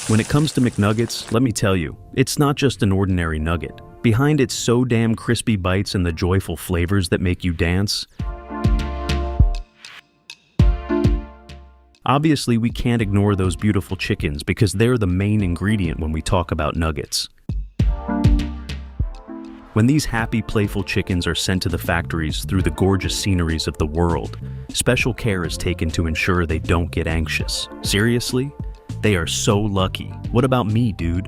When it comes to McNuggets, let me tell you, it's not just an ordinary nugget. Behind its so damn crispy bites and the joyful flavors that make you dance, obviously we can't ignore those beautiful chickens because they're the main ingredient when we talk about nuggets. When these happy, playful chickens are sent to the factories through the gorgeous sceneries of the world, special care is taken to ensure they don't get anxious. Seriously? They are so lucky. What about me, dude?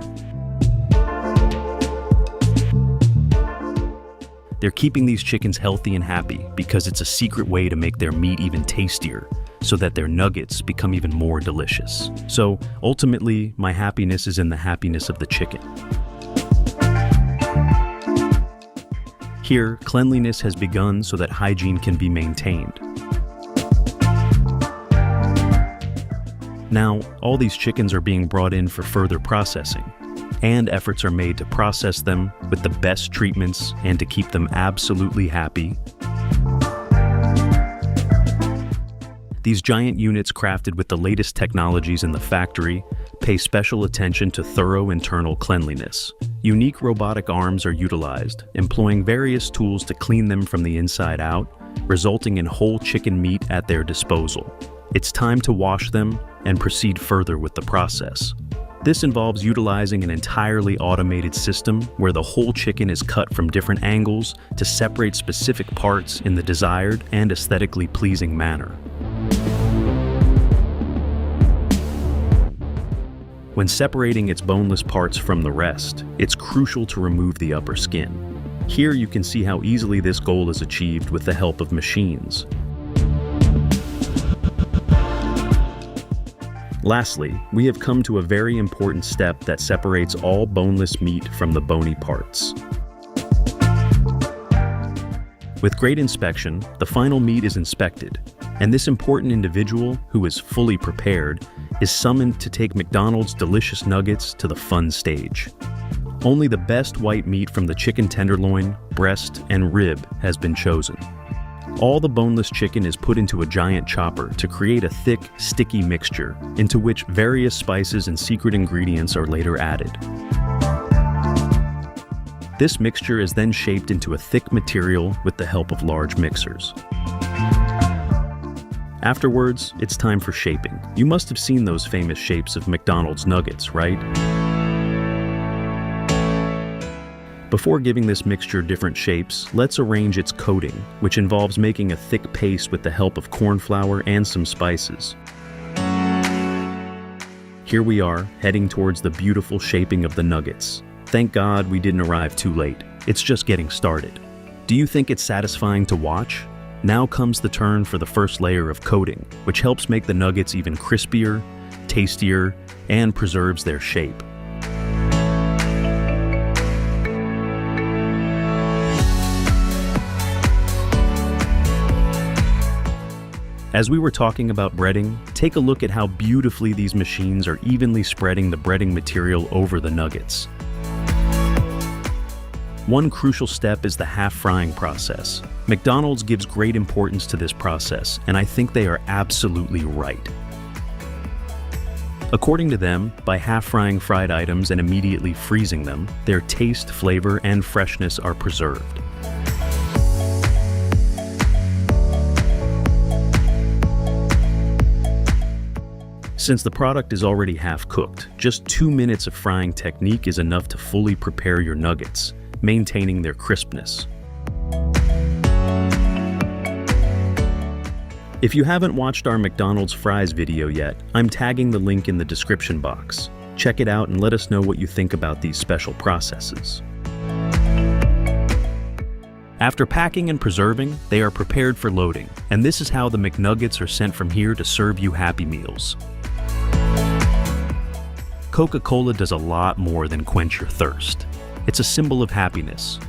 They're keeping these chickens healthy and happy because it's a secret way to make their meat even tastier, so that their nuggets become even more delicious. So, ultimately, my happiness is in the happiness of the chicken. Here, cleanliness has begun so that hygiene can be maintained. Now, all these chickens are being brought in for further processing, and efforts are made to process them with the best treatments and to keep them absolutely happy. These giant units crafted with the latest technologies in the factory pay special attention to thorough internal cleanliness. Unique robotic arms are utilized, employing various tools to clean them from the inside out, resulting in whole chicken meat at their disposal. It's time to wash them and proceed further with the process. This involves utilizing an entirely automated system where the whole chicken is cut from different angles to separate specific parts in the desired and aesthetically pleasing manner. When separating its boneless parts from the rest, it's crucial to remove the upper skin. Here you can see how easily this goal is achieved with the help of machines. Lastly, we have come to a very important step that separates all boneless meat from the bony parts. With great inspection, the final meat is inspected, and this important individual, who is fully prepared, is summoned to take McDonald's delicious nuggets to the fun stage. Only the best white meat from the chicken tenderloin, breast, and rib has been chosen. All the boneless chicken is put into a giant chopper to create a thick, sticky mixture into which various spices and secret ingredients are later added. This mixture is then shaped into a thick material with the help of large mixers. Afterwards, it's time for shaping. You must have seen those famous shapes of McDonald's nuggets, right? Before giving this mixture different shapes, let's arrange its coating, which involves making a thick paste with the help of corn flour and some spices. Here we are, heading towards the beautiful shaping of the nuggets. Thank God we didn't arrive too late. It's just getting started. Do you think it's satisfying to watch? Now comes the turn for the first layer of coating, which helps make the nuggets even crispier, tastier, and preserves their shape. As we were talking about breading, take a look at how beautifully these machines are evenly spreading the breading material over the nuggets. One crucial step is the half-frying process. McDonald's gives great importance to this process, and I think they are absolutely right. According to them, by half-frying fried items and immediately freezing them, their taste, flavor, and freshness are preserved. Since the product is already half-cooked, just 2 minutes of frying technique is enough to fully prepare your nuggets, maintaining their crispness. If you haven't watched our McDonald's fries video yet, I'm tagging the link in the description box. Check it out and let us know what you think about these special processes. After packing and preserving, they are prepared for loading, and this is how the McNuggets are sent from here to serve you Happy Meals. Coca-Cola does a lot more than quench your thirst. It's a symbol of happiness.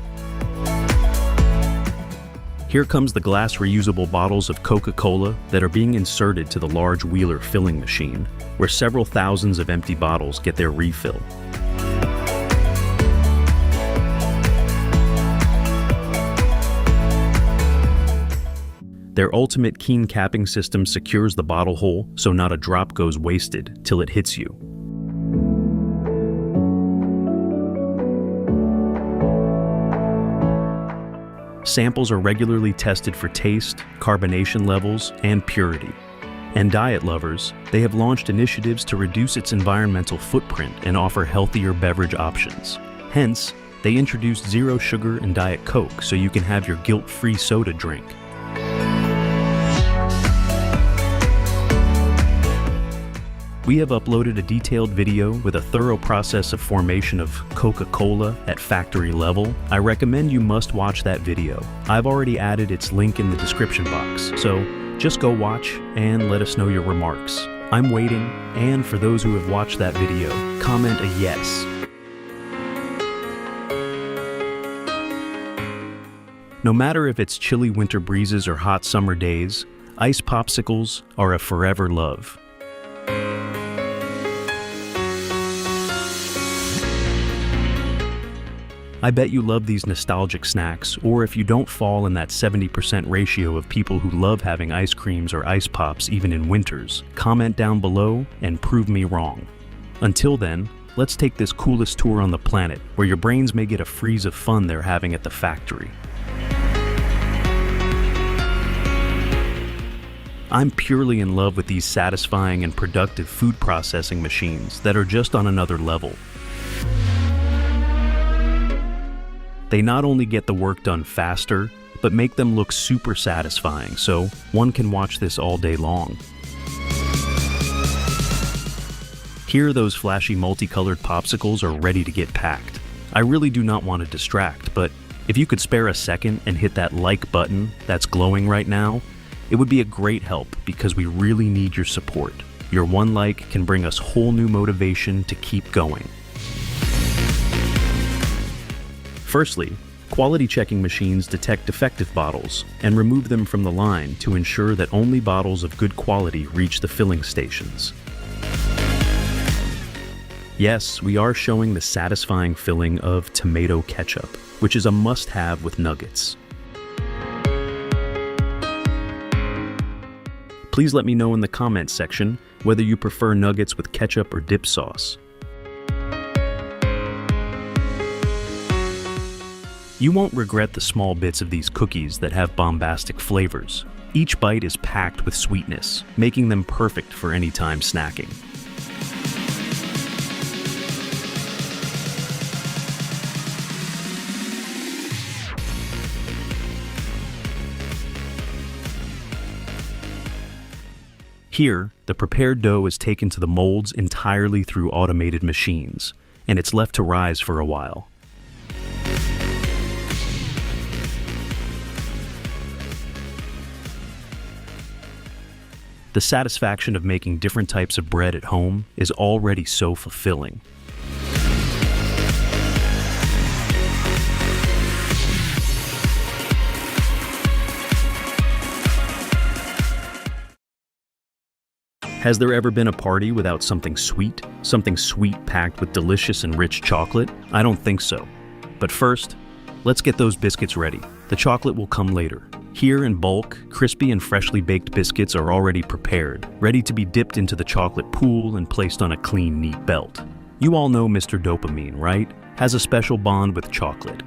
Here comes the glass reusable bottles of Coca-Cola that are being inserted to the large Wheeler filling machine, where several thousands of empty bottles get their refill. Their ultimate keen capping system secures the bottle hole so not a drop goes wasted till it hits you. Samples are regularly tested for taste, carbonation levels, and purity. And diet lovers, they have launched initiatives to reduce its environmental footprint and offer healthier beverage options. Hence, they introduced zero sugar and Diet Coke so you can have your guilt-free soda drink. We have uploaded a detailed video with a thorough process of formation of Coca-Cola at factory level. I recommend you must watch that video. I've already added its link in the description box, so just go watch and let us know your remarks. I'm waiting, and for those who have watched that video, comment a yes. No matter if it's chilly winter breezes or hot summer days, ice popsicles are a forever love. I bet you love these nostalgic snacks, or if you don't fall in that 70% ratio of people who love having ice creams or ice pops even in winters, comment down below and prove me wrong. Until then, let's take this coolest tour on the planet, where your brains may get a freeze of fun they're having at the factory. I'm purely in love with these satisfying and productive food processing machines that are just on another level. They not only get the work done faster, but make them look super satisfying, so one can watch this all day long. Here, those flashy multicolored popsicles are ready to get packed. I really do not want to distract, but if you could spare a second and hit that like button that's glowing right now, it would be a great help because we really need your support. Your one like can bring us whole new motivation to keep going. Firstly, quality checking machines detect defective bottles and remove them from the line to ensure that only bottles of good quality reach the filling stations. Yes, we are showing the satisfying filling of tomato ketchup, which is a must-have with nuggets. Please let me know in the comments section whether you prefer nuggets with ketchup or dip sauce. You won't regret the small bits of these cookies that have bombastic flavors. Each bite is packed with sweetness, making them perfect for anytime snacking. Here, the prepared dough is taken to the molds entirely through automated machines, and it's left to rise for a while. The satisfaction of making different types of bread at home is already so fulfilling. Has there ever been a party without something sweet? Something sweet packed with delicious and rich chocolate? I don't think so. But first, let's get those biscuits ready. The chocolate will come later. Here in bulk, crispy and freshly baked biscuits are already prepared, ready to be dipped into the chocolate pool and placed on a clean, neat belt. You all know Mr. Dopamine, right? Has a special bond with chocolate.